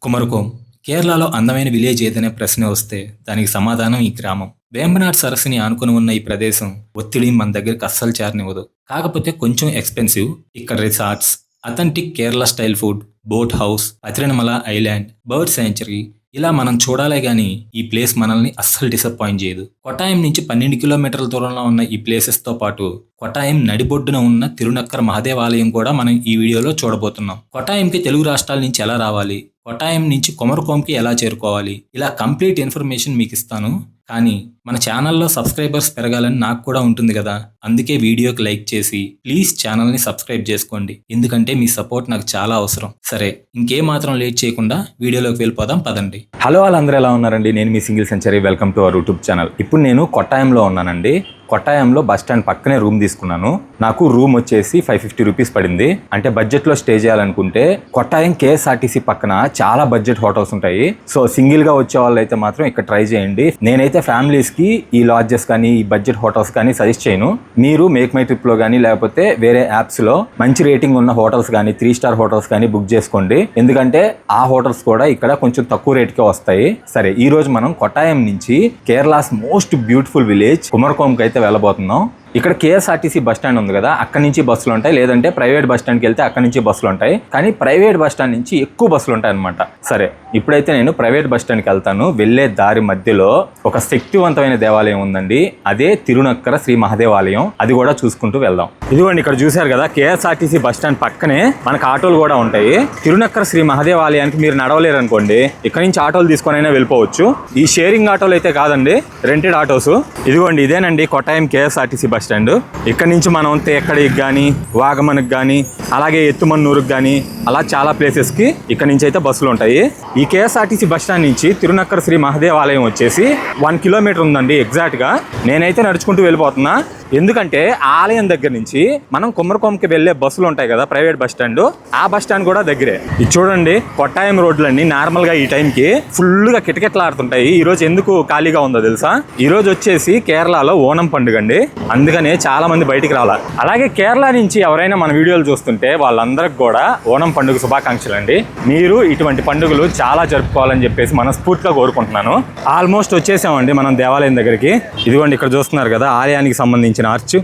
కుమరకోం కేరళలో అందమైన విలేజ్ ఏదనే ప్రశ్న వస్తే దానికి సమాధానం ఈ గ్రామం. వేంబనాడ్ సరస్సుని ఆనుకుని ఉన్న ఈ ప్రదేశం ఒత్తిడి మన దగ్గరికి అస్సలు చేరనివ్వదు. కాకపోతే కొంచెం ఎక్స్పెన్సివ్. ఇక్కడ resorts, authentic Kerala style food, boat house, అతిరణమల ఐలాండ్, బర్డ్ శాంచురీ ఇలా మనం చూడాలే గానీ ఈ ప్లేస్ మనల్ని అస్సలు డిసప్పాయింట్ చేయదు. కొట్టాయం నుంచి 12 కిలోమీటర్ల దూరంలో ఉన్న ఈ ప్లేసెస్ తో పాటు కొట్టాయం నడిబొడ్డున ఉన్న తిరునక్కర మహాదేవాలయం కూడా మనం ఈ వీడియోలో చూడబోతున్నాం. కొట్టాయంకి తెలుగు రాష్ట్రాల నుంచి ఎలా రావాలి, కొట్టాయం నుంచి కుమరకోంకి ఎలా చేరుకోవాలి, ఇలా కంప్లీట్ ఇన్ఫర్మేషన్ మీకు ఇస్తాను. కానీ మన ఛానల్లో సబ్స్క్రైబర్స్ పెరగాలని నాకు కూడా ఉంటుంది కదా, అందుకే వీడియోకి లైక్ చేసి ప్లీజ్ ఛానల్ని సబ్స్క్రైబ్ చేసుకోండి. ఎందుకంటే మీ సపోర్ట్ నాకు చాలా అవసరం. సరే, ఇంకేమాత్రం లేట్ చేయకుండా వీడియోలోకి వెళ్ళిపోదాం పదండి. హలో, వాళ్ళందరూ ఎలా ఉన్నారండి? నేను మీ single century. Welcome to our YouTube channel. ఇప్పుడు నేను కొట్టాయంలో ఉన్నానండి. కొట్టాయంలో బస్ స్టాండ్ పక్కనే రూమ్ తీసుకున్నాను. నాకు రూమ్ వచ్చేసి 550 రూపీస్ పడింది. అంటే బడ్జెట్లో స్టే చేయాలనుకుంటే కొట్టాయం KSRTC పక్కన చాలా బడ్జెట్ హోటల్స్ ఉంటాయి. సో సింగిల్ గా వచ్చే వాళ్ళు అయితే మాత్రం ఇక్కడ ట్రై చేయండి. నేనైతే ఫ్యామిలీస్ కి ఈ లాడ్జెస్ కానీ ఈ బడ్జెట్ హోటల్స్ కానీ సజెస్ట్ చేయను. మీరు మేక్ మై ట్రిప్ లో కానీ లేకపోతే వేరే యాప్స్ లో మంచి రేటింగ్ ఉన్న హోటల్స్ కానీ 3 స్టార్ హోటల్స్ కానీ బుక్ చేసుకోండి. ఎందుకంటే ఆ హోటల్స్ కూడా ఇక్కడ కొంచెం తక్కువ రేట్కే వస్తాయి. సరే, ఈ రోజు మనం కొట్టాయం నుంచి కేరళాస్ మోస్ట్ బ్యూటిఫుల్ విలేజ్ కుమరకోంకి అయితే వెళ్ళబోతున్నాం. ఇక్కడ KSRTC బస్ స్టాండ్ ఉంది కదా, అక్కడ నుంచి బస్సులు ఉంటాయి. లేదంటే ప్రైవేట్ బస్ స్టాండ్కి వెళ్తే అక్కడ నుంచి బస్సులు ఉంటాయి. కానీ ప్రైవేట్ బస్ స్టాండ్ నుంచి ఎక్కువ బస్సులు ఉంటాయి అనమాట. సరే, ఇప్పుడైతే నేను ప్రైవేట్ బస్ స్టాండ్కి వెళ్తాను. వెళ్ళే దారి మధ్యలో ఒక శక్తివంతమైన దేవాలయం ఉందండి. అదే తిరునక్కర శ్రీ మహాదేవాలయం. అది కూడా చూసుకుంటూ వెళ్దాం. ఇదిగోండి, ఇక్కడ చూశారు కదా, KSRTC బస్ స్టాండ్ పక్కనే మనకు ఆటోలు కూడా ఉంటాయి. తిరునక్కర శ్రీ మహాదేవాలయానికి మీరు నడవలేరు అనుకోండి, ఇక్కడ నుంచి ఆటోలు తీసుకొని అయినా వెళ్ళిపోవచ్చు. ఈ షేరింగ్ ఆటోలు అయితే కాదండి, రెంటెడ్ ఆటోస్. ఇదిగోండి, ఇదేనండి కొట్టాయం KSRTC బస్ స్టాండ్. ఇక్కడ నుంచి మనం తేక్కడికి కానీ వాగమన్కి కానీ అలాగే ఎత్తుమన్నూరుకి కానీ అలా చాలా ప్లేసెస్ కి ఇక్కడ నుంచి అయితే బస్సులు ఉంటాయి. ఈ KSRTC బస్ స్టాండ్ నుంచి తిరునక్కర శ్రీ మహాదేవాలయం వచ్చేసి 1 కిలోమీటర్ ఉందండి ఎగ్జాక్ట్ గా. నేనైతే నడుచుకుంటూ వెళ్ళిపోతున్నా. ఎందుకంటే ఆలయం దగ్గర నుంచి మనం కుమరకోంకి వెళ్లే బస్సులు ఉంటాయి కదా, ప్రైవేట్ బస్ స్టాండ్, ఆ బస్ స్టాండ్ కూడా దగ్గరే. ఇది చూడండి, కొట్టాయం రోడ్లన్నీ నార్మల్ గా ఈ టైం కి ఫుల్ గా కిటకిటలాడుతుంటాయి. ఈ రోజు ఎందుకు ఖాళీగా ఉందో తెలుసా? ఈ రోజు వచ్చేసి కేరళలో ఓనం పండుగ అండి. అందుకనే చాలా మంది బయటికి రాలా. అలాగే కేరళ నుంచి ఎవరైనా మన వీడియోలు చూస్తుంటే వాళ్ళందరికి కూడా ఓనం పండుగ శుభాకాంక్షలు అండి. మీరు ఇటువంటి పండుగలు చాలా జరుపుకోవాలని చెప్పేసి మనస్ఫూర్తిగా కోరుకుంటున్నాను. ఆల్మోస్ట్ వచ్చేసామండి మనం దేవాలయం దగ్గరికి. ఇదిగోండి, ఇక్కడ చూస్తున్నారు కదా ఆలయానికి సంబంధించిన ఆర్చ్.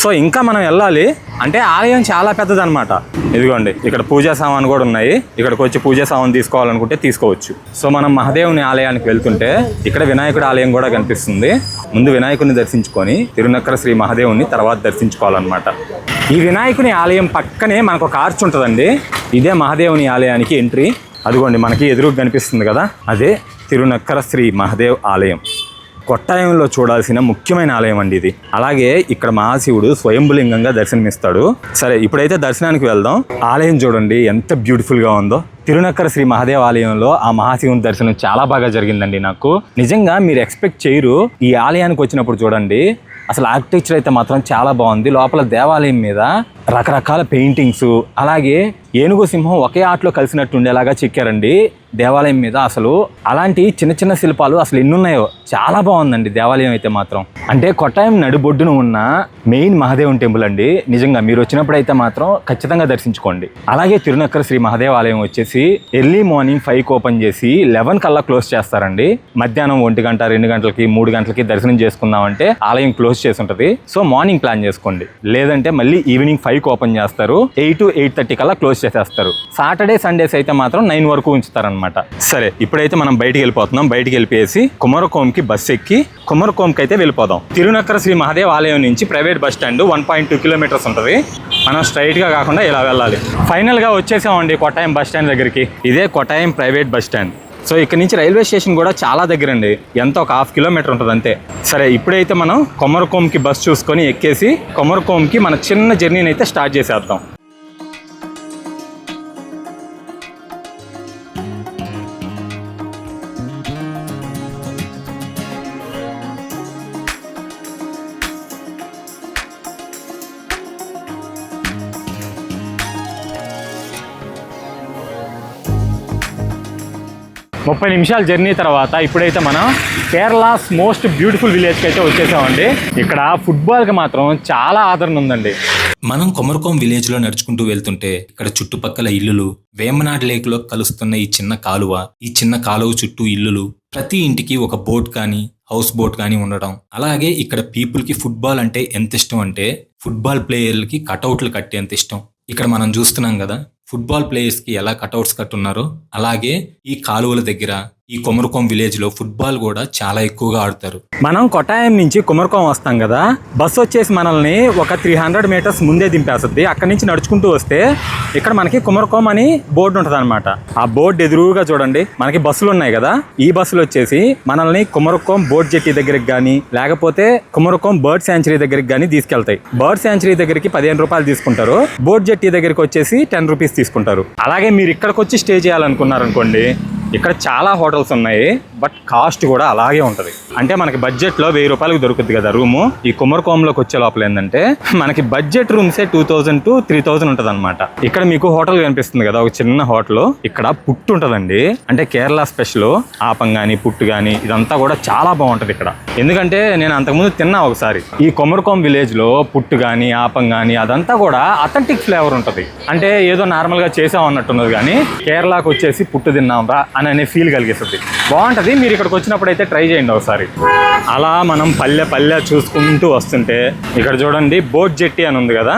సో ఇంకా మనం వెళ్ళాలి. అంటే ఆలయం చాలా పెద్దదన్నమాట. ఇదిగోండి, ఇక్కడ పూజా సామాను కూడా ఉన్నాయి. ఇక్కడికి వచ్చి పూజా సామాను తీసుకోవాలనుకుంటే తీసుకోవచ్చు. సో మనం మహాదేవుని ఆలయానికి వెళ్తుంటే ఇక్కడ వినాయకుడి ఆలయం కూడా కనిపిస్తుంది. ముందు వినాయకుడిని దర్శించుకొని తిరునక్కర శ్రీ మహాదేవుని తర్వాత దర్శించుకోవాలన్నమాట. ఈ వినాయకుని ఆలయం పక్కనే మనకు ఒక ఆర్చ్ ఉంటుందండి. ఇదే మహాదేవుని ఆలయానికి ఎంట్రీ. అదిగోండి, మనకి ఎదురుగా కనిపిస్తుంది కదా, అదే తిరునక్కర శ్రీ మహాదేవ్ ఆలయం. కొట్టాయంలో చూడాల్సిన ముఖ్యమైన ఆలయం అండి ఇది. అలాగే ఇక్కడ మహాశివుడు స్వయంభులింగంగా దర్శనమిస్తాడు. సరే, ఇప్పుడైతే దర్శనానికి వెళ్దాం. ఆలయం చూడండి ఎంత బ్యూటిఫుల్ గా ఉందో. తిరునక్కర శ్రీ మహాదేవ ఆలయంలో ఆ మహాశివుని దర్శనం చాలా బాగా జరిగిందండి నాకు. నిజంగా మీరు ఎక్స్పెక్ట్ చేయరు. ఈ ఆలయానికి వచ్చినప్పుడు చూడండి, అసలు ఆర్కిటెక్చర్ అయితే మాత్రం చాలా బాగుంది. లోపల దేవాలయం మీద రకరకాల పెయింటింగ్స్, అలాగే ఏనుగు సింహం ఒకే ఆటలో కలిసినట్టు ఉండేలాగా చెక్కారండి దేవాలయం మీద. అసలు అలాంటి చిన్న చిన్న శిల్పాలు అసలు ఎన్నున్నాయో, చాలా బాగుందండి దేవాలయం అయితే మాత్రం. అంటే కొట్టాయం నడిబొడ్డున ఉన్న మెయిన్ మహాదేవుని టెంపుల్ అండి. నిజంగా మీరు వచ్చినప్పుడు అయితే మాత్రం ఖచ్చితంగా దర్శించుకోండి. అలాగే తిరునక్కర శ్రీ మహాదేవాలయం వచ్చేసి ఎర్లీ మార్నింగ్ 5కి ఓపెన్ చేసి 11 కల్లా క్లోజ్ చేస్తారండి. మధ్యాహ్నం 1 గంట 2 గంటలకి 3 గంటలకి దర్శనం చేసుకుందామంటే ఆలయం క్లోజ్ చేసి ఉంటుంది. సో మార్నింగ్ ప్లాన్ చేసుకోండి. లేదంటే మళ్ళీ ఈవినింగ్ 5కి ఓపెన్ చేస్తారు. 8 to 8:30 కల్లా క్లోజ్ చేసేస్తారు. సాటర్డే సండేస్ అయితే మాత్రం 9 వరకు ఉంచుతారనమాట. సరే, ఇప్పుడైతే మనం బయటికి వెళ్ళిపోతున్నాం. బయటికి వెళ్ళిపోయేసి కుమరకోంకి బస్ ఎక్కి కుమరకోంకి అయితే వెళ్ళిపోదాం. తిరునక్కర శ్రీ మహాదేవ్ ఆలయం నుంచి ప్రైవేట్ బస్ స్టాండ్ 1.2 కిలోమీటర్స్ ఉంటుంది. మనం స్ట్రైట్ గా కాకుండా ఇలా వెళ్ళాలి. ఫైనల్ గా వచ్చేసామండి కొట్టాయం బస్ స్టాండ్ దగ్గరికి. ఇదే Kottayam private bus stand. So ఇక్కడ నుంచి రైల్వే స్టేషన్ కూడా చాలా దగ్గర అండి. ఎంత ఒక 1/2 కిలోమీటర్ ఉంటుంది అంతే. సరే, ఇప్పుడైతే మనం కుమరకోంకి బస్ చూసుకొని ఎక్కేసి కుమరకోంకి మన చిన్న జర్నీని అయితే స్టార్ట్ చేసేద్దాం. ముప్పై నిమిషాల జర్నీ తర్వాత ఇప్పుడైతే మనం కేరళాస్ మోస్ట్ బ్యూటిఫుల్ విలేజ్కి అయితే వచ్చేసామండి. ఇక్కడ ఫుట్బాల్కి మాత్రం చాలా ఆదరణ ఉందండి. మనం కొమరకోం విలేజ్ లో నడుచుకుంటూ వెళ్తుంటే ఇక్కడ చుట్టుపక్కల ఇల్లులు, వేమనాడ్ లేక్ లో కలుస్తున్న ఈ చిన్న కాలువ, ఈ చిన్న కాలువ చుట్టూ ఇల్లులు, ప్రతి ఇంటికి ఒక బోట్ కానీ హౌస్ బోట్ కానీ ఉండడం. అలాగే ఇక్కడ పీపుల్ కి ఫుట్బాల్ అంటే ఎంత ఇష్టం అంటే ఫుట్బాల్ ప్లేయర్లకి కటౌట్లు కట్టేంత ఇష్టం. ఇక్కడ మనం చూస్తున్నాం కదా ఫుట్బాల్ ప్లేయర్స్ కి ఎలా కటౌట్స్ కట్టున్నారో, అలాగే ఈ కాలువల దగ్గర ఈ కొమరకోం విలేజ్ లో ఫుట్బాల్ కూడా చాలా ఎక్కువగా ఆడతారు. మనం కొట్టాయం నుంచి కొమరకోం వస్తాం కదా, బస్సు వచ్చేసి మనల్ని ఒక 300 మీటర్స్ ముందే దింపేస్తుంది. అక్కడి నుంచి నడుచుకుంటూ వస్తే ఇక్కడ మనకి కొమరకోం అని బోర్డు ఉంటుంది అనమాట. ఆ బోర్డు ఎదురుగా చూడండి మనకి బస్సులు ఉన్నాయి కదా, ఈ బస్సులు వచ్చేసి మనల్ని కొమరకోం బోట్ జెట్టి దగ్గరికి కానీ లేకపోతే కొమరకోం బర్డ్ శాంచురీ దగ్గరికి కానీ తీసుకెళ్తాయి. బర్డ్ శాంచురీ దగ్గరికి 15 రూపాయలు తీసుకుంటారు, బోట్ జెట్టి దగ్గరికి వచ్చేసి 10 రూపీస్ తీసుకుంటారు. అలాగే మీరు ఇక్కడికి వచ్చి స్టే చేయాలనుకున్నారనుకోండి, ఇక్కడ చాలా హోటల్స్ ఉన్నాయి, బట్ కాస్ట్ కూడా అలాగే ఉంటుంది. అంటే మనకి బడ్జెట్లో 1000 రూపాయలకు దొరుకుతుంది కదా రూము. ఈ కొమరకోంలోకి వచ్చే లోపల ఏంటంటే మనకి బడ్జెట్ రూమ్సే 2000 to 3000 ఉంటుంది అనమాట. ఇక్కడ మీకు హోటల్ కనిపిస్తుంది కదా, ఒక చిన్న హోటల్. ఇక్కడ పుట్టు ఉంటుందండి, అంటే కేరళ స్పెషల్. ఆపం కానీ పుట్టు కానీ ఇదంతా కూడా చాలా బాగుంటుంది ఇక్కడ. ఎందుకంటే నేను అంతకుముందు తిన్నా ఒకసారి. ఈ కొమరకోం విలేజ్ లో పుట్టు కానీ ఆపం కానీ అదంతా కూడా అథెంటిక్ ఫ్లేవర్ ఉంటుంది. అంటే ఏదో నార్మల్గా చేసాం అన్నట్టున్నది, కానీ కేరళకు వచ్చేసి పుట్టు తిన్నాం రా అనే ఫీల్ కలిగిస్తుంది. బాగుంటుంది, మీరు ఇక్కడికి వచ్చినప్పుడు అయితే ట్రై చేయండి ఒకసారి. అలా మనం పల్లె చూసుకుంటూ వస్తుంటే ఇక్కడ చూడండి బోట్ జెట్టి అని ఉంది కదా,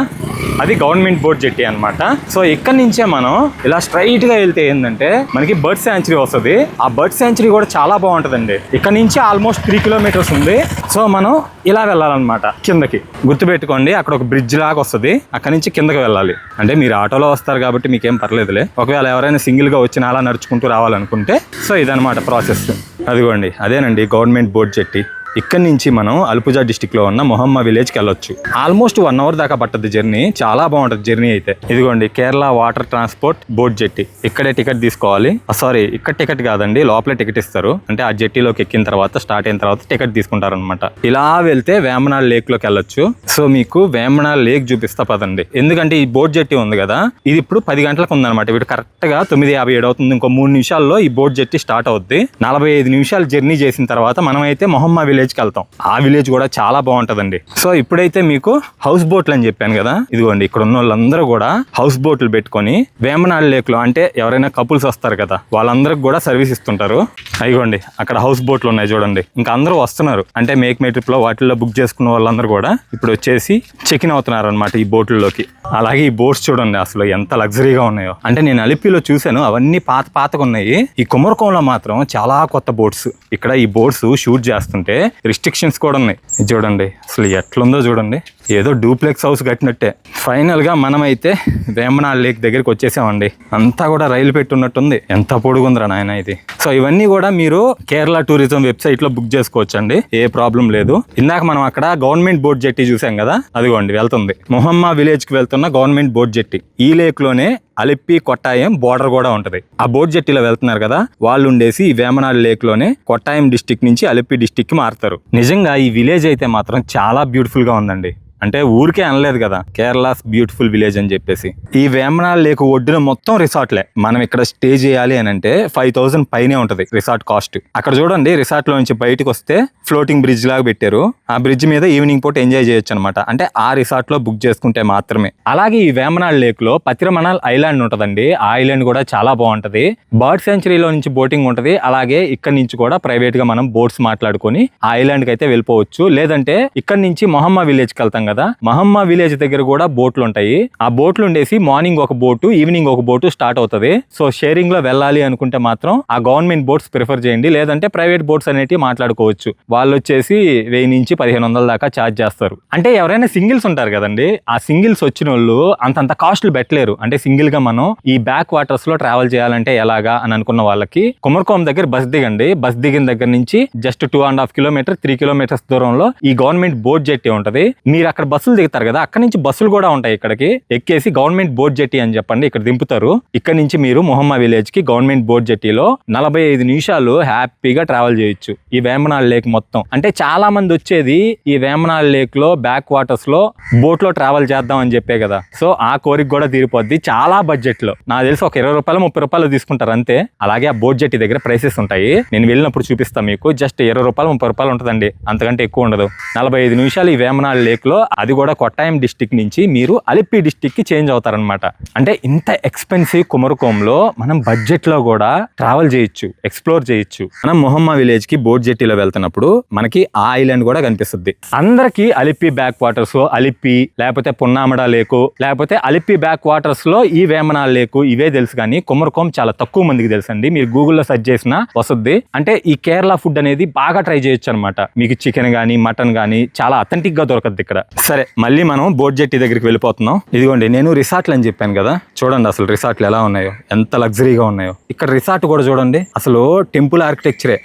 అది గవర్నమెంట్ బోట్ జెట్టి అనమాట. సో ఇక్కడి నుంచే మనం ఇలా స్ట్రైట్ గా వెళ్తే ఏంటంటే మనకి బర్డ్ శాంచురీ వస్తుంది. ఆ బర్డ్ శాంచురీ కూడా చాలా బాగుంటుందండి. ఇక్కడ నుంచి ఆల్మోస్ట్ 3 కిలోమీటర్స్ ఉంది. సో మనం ఇలా వెళ్ళాలన్నమాట కిందకి. గుర్తుపెట్టుకోండి అక్కడ ఒక బ్రిడ్జ్ లాగా వస్తుంది, అక్కడ నుంచి కిందకి వెళ్ళాలి. అంటే మీరు ఆటోలో వస్తారు కాబట్టి మీకేం పర్లేదులే. ఒకవేళ ఎవరైనా సింగిల్ గా వచ్చిన అలా నడుచుకుంటూ రావాలనుకుంటే సో ఇదనమాట ప్రాసెస్. అదిగోండి అదేనండి గవర్నమెంట్ బోట్ జెట్టి. ఇక్కడ నుంచి మనం అల్పుజా డిస్టిక్ లో ఉన్న మొహమ్మా విలేజ్ కి వెళ్ళొచ్చు. ఆల్మోస్ట్ 1 అవర్ దాకా పట్టదు జర్నీ. చాలా బాగుంటది జర్నీ అయితే. ఇదిగోండి కేరళ వాటర్ ట్రాన్స్పోర్ట్ బోట్ జెట్టి. ఇక్కడే టికెట్ తీసుకోవాలి. సారీ, ఇక్కడ టికెట్ కాదండి, లోపలే టికెట్ ఇస్తారు. అంటే ఆ జెట్టీలోకి ఎక్కిన తర్వాత స్టార్ట్ అయిన తర్వాత టికెట్ తీసుకుంటారు అనమాట. ఇలా వెళ్తే వేమనాడ్ లేక్ లోకి వెళ్ళొచ్చు. సో మీకు వేమనాడ్ లేక్ చూపిస్తా పదండి. ఎందుకంటే ఈ బోట్ జెట్టి ఉంది కదా, ఇది ఇప్పుడు 10 గంటలకు ఉందన్నమాట. ఇప్పుడు కరెక్ట్ గా 9:57 అవుతుంది. ఇంకో 3 నిమిషాల్లో ఈ బోట్ జెట్టి స్టార్ట్ అవుద్ది. 45 నిమిషాలు జర్నీ చేసిన తర్వాత మనం అయితే మొహమ్మా విలేజ్ కి వెళ్తాం. ఆ విలేజ్ కూడా చాలా బాగుంటదండి. సో ఇప్పుడైతే మీకు హౌస్ బోట్లు అని చెప్పాను కదా, ఇదిగోండి ఇక్కడ ఉన్న వాళ్ళందరూ కూడా హౌస్ బోట్లు పెట్టుకొని వేమనాడ్ లేక్ లో, అంటే ఎవరైనా కపుల్స్ వస్తారు కదా వాళ్ళందరికి కూడా సర్వీస్ ఇస్తుంటారు. అయిగోండి అక్కడ హౌస్ బోట్లు ఉన్నాయి చూడండి. ఇంకా అందరూ వస్తున్నారు, అంటే మేక్ మై ట్రిప్ లో వాటిల్లో బుక్ చేసుకున్న వాళ్ళందరూ కూడా ఇప్పుడు వచ్చేసి చెక్ ఇన్ అవుతున్నారు అనమాట ఈ బోట్లలోకి. అలాగే ఈ బోట్స్ చూడండి అసలు ఎంత లగ్జరీగా ఉన్నాయో. అంటే నేను అలిపిలో చూశాను, అవన్నీ పాతగా ఉన్నాయి. ఈ కొమరకోంలో మాత్రం చాలా కొత్త బోట్స్. ఇక్కడ ఈ బోట్స్ షూట్ చేస్తుంటే రిస్ట్రిక్షన్స్ కూడా ఉన్నాయి. చూడండి అసలు ఎట్లుందో చూడండి, ఏదో డూప్లెక్స్ హౌస్ కట్టినట్టే. ఫైనల్ గా మనమైతే వేమనాడ్ లేక్ దగ్గరికి వచ్చేసామండి. అంతా కూడా రైలు పెట్టున్నట్టుంది. ఎంత పొడుగుందిరా నాయన ఇది. సో ఇవన్నీ కూడా మీరు కేరళ టూరిజం వెబ్సైట్ లో బుక్ చేసుకోవచ్చండి, ఏ ప్రాబ్లం లేదు. ఇందాక మనం అక్కడ గవర్నమెంట్ బోట్ జెట్టి చూసాం కదా, అదిగోండి వెళ్తుంది మొహమ్మా విలేజ్ కి వెళ్తున్న గవర్నమెంట్ బోట్ జెట్టి. ఈ లేక్ లోనే అలిప్పి కొట్టాయం బోర్డర్ కూడా ఉంటది. ఆ బోట్ జెట్టీలో వెళ్తున్నారు కదా, వాళ్ళు ఉండేసి ఈ వేమనాడ్ లేక్ లోనే కొట్టాయం డిస్టిక్ నుంచి అలిప్పి డిస్టిక్ కి మారుతారు. నిజంగా ఈ విలేజ్ అయితే మాత్రం చాలా బ్యూటిఫుల్ గా ఉందండి. అంటే ఊరికే అనలేదు కదా కేరళస్ బ్యూటిఫుల్ విలేజ్ అని చెప్పేసి. ఈ వేమనాడ్ లేక్ ఒడ్డున మొత్తం రిసార్ట్లే. మనం ఇక్కడ స్టే చేయాలి అని అంటే 5000 పైనే ఉంటది రిసార్ట్ కాస్ట్. అక్కడ చూడండి రిసార్ట్ లో నుంచి బయటకు వస్తే ఫ్లోటింగ్ బ్రిడ్జ్ లాగా పెట్టారు. ఆ బ్రిడ్జ్ మీద ఈవినింగ్ పూట ఎంజాయ్ చేయొచ్చు అనమాట. అంటే ఆ రిసార్ట్ లో బుక్ చేసుకుంటే మాత్రమే. అలాగే ఈ వేమనాడ్ లేక్ లో పతిరమనాల్ ఐలాండ్ ఉంటదండి. ఆ ఐలాండ్ కూడా చాలా బాగుంటది. బర్డ్ సెంచరీలో నుంచి బోటింగ్ ఉంటది. అలాగే ఇక్కడ నుంచి కూడా ప్రైవేట్ గా మనం బోట్స్ మాట్లాడుకొని ఆ ఐలాండ్ కి అయితే వెళ్ళిపోవచ్చు. లేదంటే ఇక్కడ నుంచి మొహమ్మా విలేజ్ కి వెళ్తాం కదా, మొహమ్మా విలేజ్ దగ్గర కూడా బోట్లు ఉంటాయి. ఆ బోట్లు ఉండేసి మార్నింగ్ ఒక బోటు, ఈవినింగ్ ఒక బోటు స్టార్ట్ అవుతుంది. సో షేరింగ్ లో వెళ్ళాలి అనుకుంటే మాత్రం ఆ గవర్నమెంట్ బోట్స్ ప్రిఫర్ చేయండి. లేదంటే ప్రైవేట్ బోట్స్ అనేవి మాట్లాడుకోవచ్చు. వాళ్ళు వచ్చేసి 1000 నుంచి 1500 దాకా ఛార్జ్ చేస్తారు. అంటే ఎవరైనా సింగిల్స్ ఉంటారు కదండి, ఆ సింగిల్స్ వచ్చిన వాళ్ళు అంతంత కాస్ట్లు పెట్టలేరు. అంటే సింగిల్ గా మనం ఈ బ్యాక్ వాటర్స్ లో ట్రావెల్ చేయాలంటే ఎలాగా అని అనుకున్న వాళ్ళకి కొమరకోం దగ్గర బస్ దిగండి. బస్ దిగిన దగ్గర నుంచి జస్ట్ 2.5 కిలోమీటర్ 3 కిలోమీటర్స్ దూరంలో ఈ గవర్నమెంట్ బోట్ జెట్టి ఉంటది. మీరు అక్కడ బస్సులు దిగుతారు కదా, అక్కడ నుంచి బస్సులు కూడా ఉంటాయి. ఇక్కడికి ఎక్కేసి గవర్నమెంట్ బోట్ జెట్టి అని చెప్పండి, ఇక్కడ దింపుతారు. ఇక్కడ నుంచి మీరు మొహమ్మా విలేజ్ కి గవర్నమెంట్ బోట్ జెట్టీలో 45 నిమిషాలు హ్యాపీగా ట్రావెల్ చేయొచ్చు ఈ వేమనాడ్ లేక్ మొత్తం. అంటే చాలా మంది వచ్చేది ఈ వేమనాడ్ లేక్ లో బ్యాక్ వాటర్స్ లో బోట్ లో ట్రావెల్ చేద్దాం అని చెప్పే కదా. సో ఆ కోరిక కూడా తీరిపోద్ది చాలా బడ్జెట్ లో. నాకు తెలిసి ఒక 20 రూపాయలు 30 రూపాయలు తీసుకుంటారు అంతే. అలాగే ఆ బోట్ జెట్టి దగ్గర ప్రైసెస్ ఉంటాయి, నేను వెళ్ళినప్పుడు చూపిస్తాను మీకు. జస్ట్ 20 రూపాయలు 30 రూపాయలు ఉంటుందండి, అంతకంటే ఎక్కువ ఉండదు. 45 నిమిషాలు ఈ వేమనాడ్ లేక్ లో అది కూడా కొట్టాయం డిస్టిక్ నుంచి మీరు అలిప్పి డిస్టిక్ కి చేంజ్ అవుతారనమాట. అంటే ఇంత ఎక్స్పెన్సివ్ కుమరకోంలో మనం బడ్జెట్ లో కూడా ట్రావెల్ చేయొచ్చు, ఎక్స్ప్లోర్ చేయొచ్చు. మనం మొహమ్మా విలేజ్ కి బోట్ జెట్టీలో వెళ్తున్నప్పుడు మనకి ఆ ఐలాండ్ కూడా కనిపిస్తుంది. అందరికి అలిప్పి బ్యాక్ వాటర్స్, అలిప్పి లేకపోతే పున్నామడ లేకు, లేకపోతే అలిప్పి బ్యాక్ వాటర్స్ లో ఈ వేమనాల్ లేకు ఇవే తెలుసు. కానీ కుమరకోం చాలా తక్కువ మందికి తెలుసు అండి. మీరు గూగుల్లో సెర్చ్ చేసినా వస్తుంది. అంటే ఈ కేరళ ఫుడ్ అనేది బాగా ట్రై చేయొచ్చు అనమాట. మీకు చికెన్ గానీ మటన్ గానీ చాలా అథెంటిక్ గా దొరకద్ది ఇక్కడ. సరే, మళ్ళీ మనం బోట్ జెట్టి దగ్గరికి వెళ్ళిపోతున్నాం. ఇదిగోండి, నేను రిసార్ట్లు అని చెప్పాను కదా, చూడండి అసలు రిసార్ట్లు ఎలా ఉన్నాయో, ఎంత లగ్జరీగా ఉన్నాయో. ఇక్కడ రిసార్ట్ కూడా చూడండి, అసలు టెంపుల్ ఆర్కిటెక్చరే.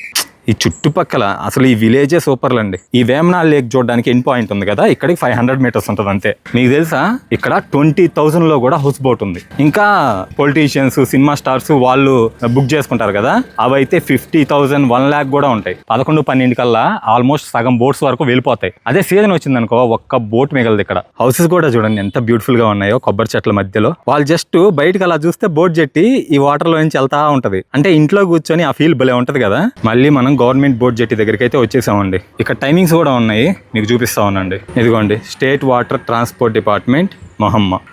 ఈ చుట్టుపక్కల అసలు ఈ విలేజే సూపర్లండి. ఈ వేమనాల్ లేక్ చూడడానికి ఎండ్ పాయింట్ ఉంది కదా, ఇక్కడికి 500 మీటర్స్ ఉంటుంది అంతే. మీకు తెలుసా ఇక్కడ 20,000 లో కూడా హౌస్ బోట్ ఉంది. ఇంకా పొలిటీషియన్స్, సినిమా స్టార్స్ వాళ్ళు బుక్ చేసుకుంటారు కదా, అవైతే 50,000, 1 lakh కూడా ఉంటాయి. 11-12 కల్లా ఆల్మోస్ట్ సగం బోట్స్ వరకు వెళ్ళిపోతాయి. అదే సీజన్ వచ్చింది అనుకో, ఒక్క బోట్ మిగలదు ఇక్కడ. హౌసెస్ కూడా చూడండి ఎంత బ్యూటిఫుల్ గా ఉన్నాయో, కొబ్బరి చెట్ల మధ్యలో. వాళ్ళు జస్ట్ బయటకు అలా చూస్తే బోట్ జెట్టి ఈ వాటర్ లో నుంచి వెళ్తా ఉంటది. అంటే ఇంట్లో కూర్చొని ఆ ఫీల్ భలే ఉంటది కదా. మళ్ళీ మనం గవర్నమెంట్ బోట్ జెట్టి దగ్గరికి అయితే వచ్చేసామండి. ఇక్కడ టైమింగ్స్ కూడా ఉన్నాయి, మీకు చూపిస్తా ఉన్నాండి. ఇదిగోండి, స్టేట్ వాటర్ ట్రాన్స్పోర్ట్ డిపార్ట్మెంట్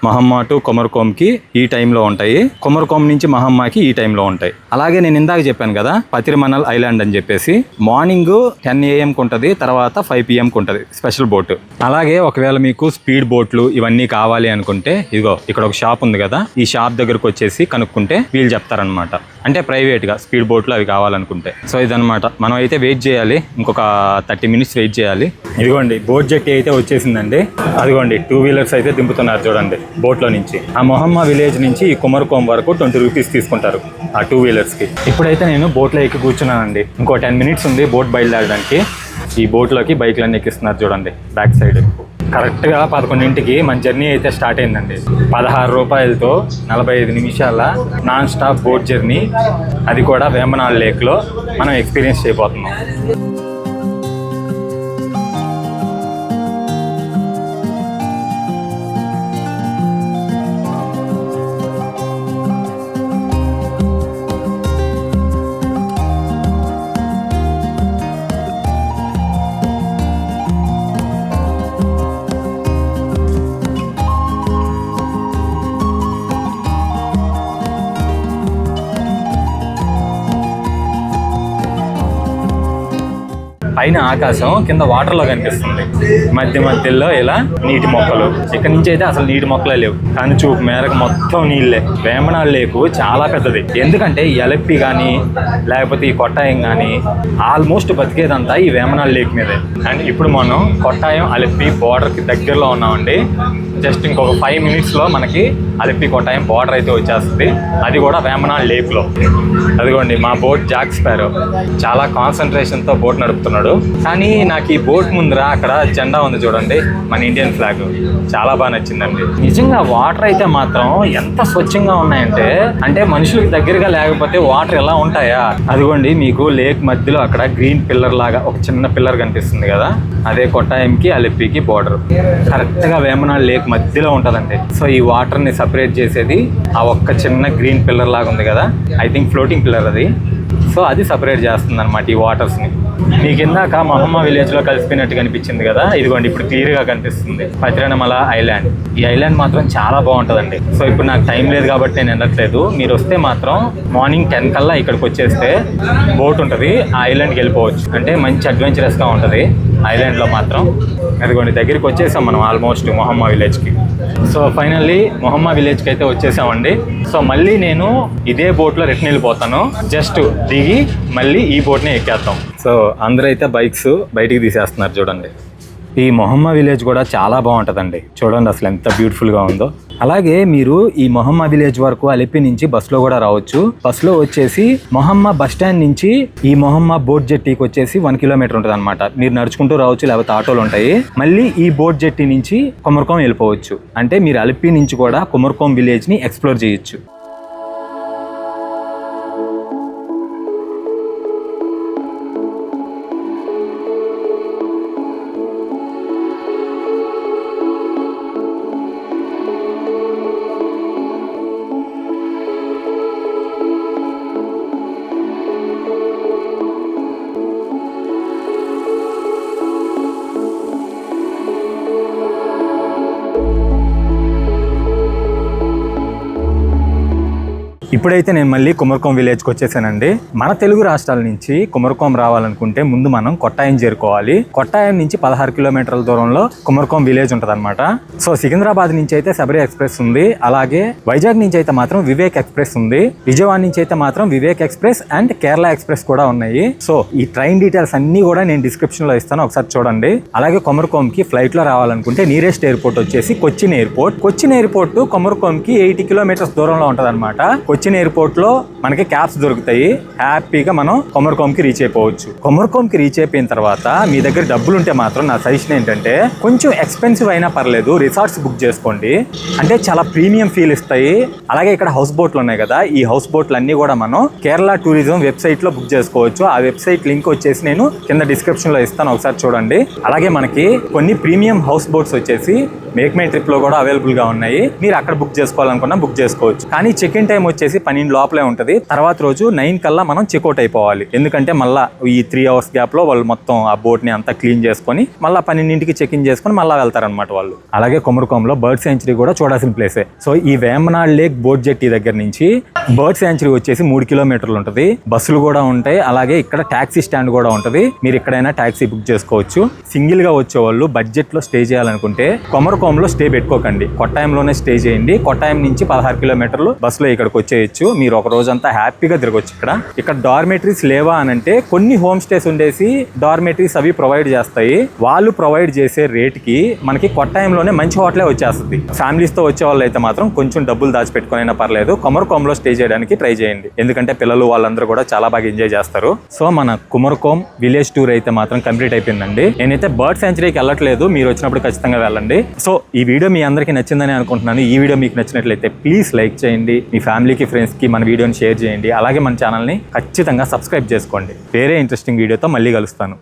మహమ్మా టు కొమరకోంకి ఈ టైంలో ఉంటాయి, కొమరకోం నుంచి మహమ్మాకి ఈ టైంలో ఉంటాయి. అలాగే నేను ఇందాక చెప్పాను కదా పతిరిమనల్ ఐలాండ్ అని చెప్పేసి, మార్నింగ్ 10 AM ఉంటుంది, తర్వాత 5 PM ఉంటుంది స్పెషల్ బోట్. అలాగే ఒకవేళ మీకు స్పీడ్ బోట్లు ఇవన్నీ కావాలి అనుకుంటే ఇదిగో ఇక్కడ ఒక షాప్ ఉంది కదా, ఈ షాప్ దగ్గరకు వచ్చేసి కనుక్కుంటే వీళ్ళు చెప్తారనమాట. అంటే ప్రైవేట్ గా స్పీడ్ బోట్లు అవి కావాలనుకుంటే. సో ఇదనమాట, మనం అయితే వెయిట్ చేయాలి, ఇంకొక 30 minutes వెయిట్ చేయాలి. ఇదిగోండి బోట్ జెట్టి అయితే వచ్చేసిందండి. అదిగోండి 2 wheelers అయితే దింపుతున్నారు చూడండి బోట్ లో నుంచి. ఆ మొహమ్మా విలేజ్ నుంచి ఈ కుమరకోం వరకు 20 rupees తీసుకుంటారు ఆ 2 wheelers కి. ఇప్పుడైతే నేను బోట్ లో ఎక్కి కూర్చున్నానండి. ఇంకో 10 minutes ఉంది బోట్ బయలుదేరడానికి. ఈ బోట్ లోకి బైక్లన్నీ ఎక్కిస్తున్నారు చూడండి బ్యాక్ సైడ్. కరెక్ట్గా 11ంటికి మన జర్నీ అయితే స్టార్ట్ అయిందండి. 16 రూపాయలతో 45 నిమిషాల నాన్ స్టాప్ బోట్ జర్నీ, అది కూడా వేమనాల్ లేక్లో మనం ఎక్స్పీరియన్స్ చేయబోతున్నాం. పైన ఆకాశం, కింద వాటర్ లో కనిపిస్తుంది. మధ్య మధ్యలో ఇలా నీటి మొక్కలు. ఇక్కడ నుంచి అయితే అసలు నీటి మొక్కలే లేవు, కానీ చూపు మేరకు మొత్తం నీళ్ళే. వేమనాల్ లేకు చాలా పెద్దది. ఎందుకంటే ఈ అలిప్పి కానీ లేకపోతే ఈ కొట్టాయం కానీ ఆల్మోస్ట్ బతికేదంతా ఈ వేమనాల్ లేక్ మీదే. అండ్ ఇప్పుడు మనం కొట్టాయం అలిప్పి బోర్డర్ కి దగ్గరలో ఉన్నామండి. జస్ట్ ఇంకొక 5 minutes లో మనకి అలిప్పి కొట్టాయం బోర్డర్ అయితే వచ్చేస్తుంది, అది కూడా వేమనాల్ లేక్ లో. అదిగోండి మా బోట్ జాక్ స్పారో చాలా కాన్సన్ట్రేషన్ తో బోట్ నడుపుతున్నాడు. కానీ నాకు ఈ బోట్ ముందర అక్కడ జెండా ఉంది చూడండి, మన ఇండియన్ ఫ్లాగ్, చాలా బాగా నచ్చిందండి. నిజంగా వాటర్ అయితే మాత్రం ఎంత స్వచ్ఛంగా ఉన్నాయంటే, అంటే మనుషులకు దగ్గరగా లేకపోతే వాటర్ ఎలా ఉంటాయా. అదిగోండి మీకు లేక్ మధ్యలో అక్కడ గ్రీన్ పిల్లర్ లాగా ఒక చిన్న పిల్లర్ కనిపిస్తుంది కదా, అదే కొట్టాయంకి అలిప్పికి బోర్డర్. కరెక్ట్ గా వేమనాల్ లేక్ మధ్యలో ఉంటదండి. సో ఈ వాటర్ ని సపరేట్ చేసేది ఆ ఒక్క చిన్న గ్రీన్ పిల్లర్ లాగా ఉంది కదా, ఐ థింక్ ఫ్లోటింగ్ పిల్లర్ అది. సో అది సపరేట్ చేస్తుంది అనమాట ఈ వాటర్స్ ని. మీకు ఇందాక మొహమ్మా విలేజ్ లో కలిసిపోయినట్టు కనిపించింది కదా, ఇదిగోండి ఇప్పుడు క్లియర్ గా కనిపిస్తుంది పతిరిమనల్ ఐలాండ్. ఈ ఐలాండ్ మాత్రం చాలా బాగుంటదండి. సో ఇప్పుడు నాకు టైం లేదు కాబట్టి నేను వెళ్ళట్లేదు. మీరు వస్తే మాత్రం మార్నింగ్ 10 కల్లా ఇక్కడికి వచ్చేస్తే బోట్ ఉంటుంది, ఆ ఐలాండ్కి వెళ్ళిపోవచ్చు. అంటే మంచి అడ్వెంచరస్ గా ఉంటుంది ఐలాండ్ లో మాత్రం. అదిగోండి దగ్గరికి వచ్చేసాం మనం ఆల్మోస్ట్ మొహమ్మా విలేజ్ కి. సో ఫైనల్లీ మొహమ్మా విలేజ్ కి అయితే వచ్చేసామండి. సో మళ్ళీ నేను ఇదే బోట్ లో రిటర్న్ వెళ్ళిపోతాను. జస్ట్ దిగి మళ్ళీ ఈ బోట్ ని ఎక్కేస్తాం. సో అందరూ అయితే బైక్స్ బయటికి తీసేస్తున్నారు చూడండి. ఈ మొహమ్మా విలేజ్ కూడా చాలా బాగుంటుందండి. చూడండి అసలు ఎంత బ్యూటిఫుల్గా ఉందో. అలాగే మీరు ఈ మొహమ్మా విలేజ్ వరకు అలిప్పి నుంచి బస్సులో కూడా రావచ్చు. బస్సులో వచ్చేసి మొహమ్మా బస్ స్టాండ్ నుంచి ఈ మొహమ్మా బోట్ జెట్టీకి వచ్చేసి 1 kilometer ఉంటుంది అనమాట. మీరు నడుచుకుంటూ రావచ్చు, లేకపోతే ఆటోలు ఉంటాయి. మళ్ళీ ఈ బోట్ జెట్టీ నుంచి కొమరకోం వెళ్ళిపోవచ్చు. అంటే మీరు అలిప్పి నుంచి కూడా కొమరకోం విలేజ్ని ఎక్స్ప్లోర్ చేయొచ్చు. ఇప్పుడైతే నేను మళ్ళీ కుమరకోం విలేజ్కి వచ్చేసానండి. మన తెలుగు రాష్ట్రాల నుంచి కుమరకోం రావాలనుకుంటే ముందు మనం కొట్టాయం చేరుకోవాలి. కొట్టాయం నుంచి 16 కిలోమీటర్ల దూరంలో కుమరకోం విలేజ్ ఉంటుంది అనమాట. సో సికింద్రాబాద్ నుంచి అయితే శబరి ఎక్స్ప్రెస్ ఉంది, అలాగే వైజాగ్ నుంచి అయితే మాత్రం వివేక్ ఎక్స్ప్రెస్ ఉంది, విజయవాడ నుంచి అయితే మాత్రం Vivek express and Kerala express కూడా ఉన్నాయి. సో ఈ ట్రైన్ డీటెయిల్స్ అన్ని కూడా నేను డిస్క్రిప్షన్ లో ఇస్తాను, ఒకసారి చూడండి. అలాగే కుమరకోంకి ఫ్లైట్ లో రావాలనుకుంటే నియరెస్ట్ ఎయిర్పోర్ట్ వచ్చేసి కొచ్చిన్ ఎయిర్పోర్ట్. కొచ్చిన్ ఎయిర్పోర్ట్ కుమరకోంకి 80 కిలోమీటర్స్ దూరంలో ఉంటుంది అనమాట. కొచ్చిన్ ఎయిర్పోర్ట్ లో మనకి క్యాబ్స్ దొరుకుతాయి, హ్యాపీగా మనం కుమరకోంకి రీచ్ అయిపోవచ్చు. కుమరకోంకి రీచ్ అయిపోయిన తర్వాత మీ దగ్గర డబ్బులు ఉంటే మాత్రం నా సజెషన్ ఏంటంటే కొంచెం ఎక్స్పెన్సివ్ అయినా పర్లేదు, రిసార్ట్స్ బుక్ చేసుకోండి. అంటే చాలా ప్రీమియం ఫీల్ ఇస్తాయి. అలాగే ఇక్కడ హౌస్ బోట్లు ఉన్నాయి కదా, ఈ హౌస్ బోట్లు అన్ని కూడా మనం కేరళ టూరిజం వెబ్సైట్ లో బుక్ చేసుకోవచ్చు. ఆ వెబ్సైట్ లింక్ వచ్చేసి నేను కింద డిస్క్రిప్షన్ లో ఇస్తాను, ఒకసారి చూడండి. అలాగే మనకి కొన్ని ప్రీమియం హౌస్ బోట్స్ వచ్చేసి మేక్ మై ట్రిప్ లో కూడా అవైలబుల్ గా ఉన్నాయి. మీరు అక్కడ బుక్ చేసుకోవాలనుకున్నా బుక్ చేసుకోవచ్చు. కానీ చెక్ ఇన్ టైం వచ్చేసి 12 లోపలే ఉంటుంది. తర్వాత రోజు 9 కల్లా మనం చెక్అవుట్ అయిపోవాలి. ఎందుకంటే మళ్ళీ ఈ 3 అవర్స్ గ్యాప్ లో వాళ్ళు మొత్తం ఆ బోట్ ని అంతా క్లీన్ చేసుకొని మళ్ళీ 12కి చెక్ ఇన్ చేసుకొని మళ్ళీ వెళ్తారనమాట వాళ్ళు. అలాగే కుమరకోంలో బర్డ్ సెంచరీ కూడా చూడాల్సిన ప్లేసే. సో ఈ వేంబనాడ్ లేక్ బోట్ జెట్టి దగ్గర నుంచి బర్డ్ సెంచరీ వచ్చేసి 3 కిలోమీటర్లు ఉంటుంది. బస్సులు కూడా ఉంటాయి, అలాగే ఇక్కడ టాక్సీ స్టాండ్ కూడా ఉంటుంది. మీరు ఎక్కడైనా టాక్సీ బుక్ చేసుకోవచ్చు. సింగిల్ గా వచ్చే వాళ్ళు బడ్జెట్ లో స్టే చేయాలనుకుంటే కుమరకోంలో స్టే పెట్టుకోకండి, కొట్టాయంలోనే స్టే చేయండి. కొట్టాయం నుంచి 16 కిలోమీటర్లు బస్సులో ఇక్కడికి వచ్చేయచ్చు. మీరు ఒక రోజంతా హ్యాపీగా తిరగొచ్చు. ఇక్కడ డార్మెటరీస్ లేవా అని అంటే కొన్ని హోమ్ స్టేస్ ఉండేసి డార్మెటరీస్ అవి ప్రొవైడ్ చేస్తాయి. వాళ్ళు ప్రొవైడ్ చేసే రేట్ కి మనకి కొట్టాయంలోనే మంచి హోటలే వచ్చేస్తుంది. ఫ్యామిలీస్ తో వచ్చే వాళ్ళు అయితే మాత్రం కొంచెం డబ్బులు దాచిపెట్టుకునైనా పర్లేదు, కుమరకోంలో స్టే చేయడానికి ట్రై చేయండి. ఎందుకంటే పిల్లలు వాళ్ళందరూ కూడా చాలా బాగా ఎంజాయ్ చేస్తారు. సో మన కుమరకోం విలేజ్ టూర్ అయితే మాత్రం కంప్లీట్ అయిపోయిందండి. నేనైతే బర్డ్ సెంచరీకి వెళ్ళట్లేదు, మీరు వచ్చినప్పుడు ఖచ్చితంగా వెళ్ళండి. సో ఈ వీడియో మీ అందరికీ నచ్చిందని అనుకుంటున్నాను. ఈ వీడియో మీకు నచ్చినట్లయితే ప్లీజ్ లైక్ చేయండి, మీ ఫ్యామిలీకి ఫ్రెండ్స్కి మన వీడియోని షేర్ చేయండి. అలాగే మన ఛానల్ని ఖచ్చితంగా సబ్స్క్రైబ్ చేసుకోండి. వేరే ఇంట్రెస్టింగ్ వీడియోతో మళ్ళీ కలుస్తాను.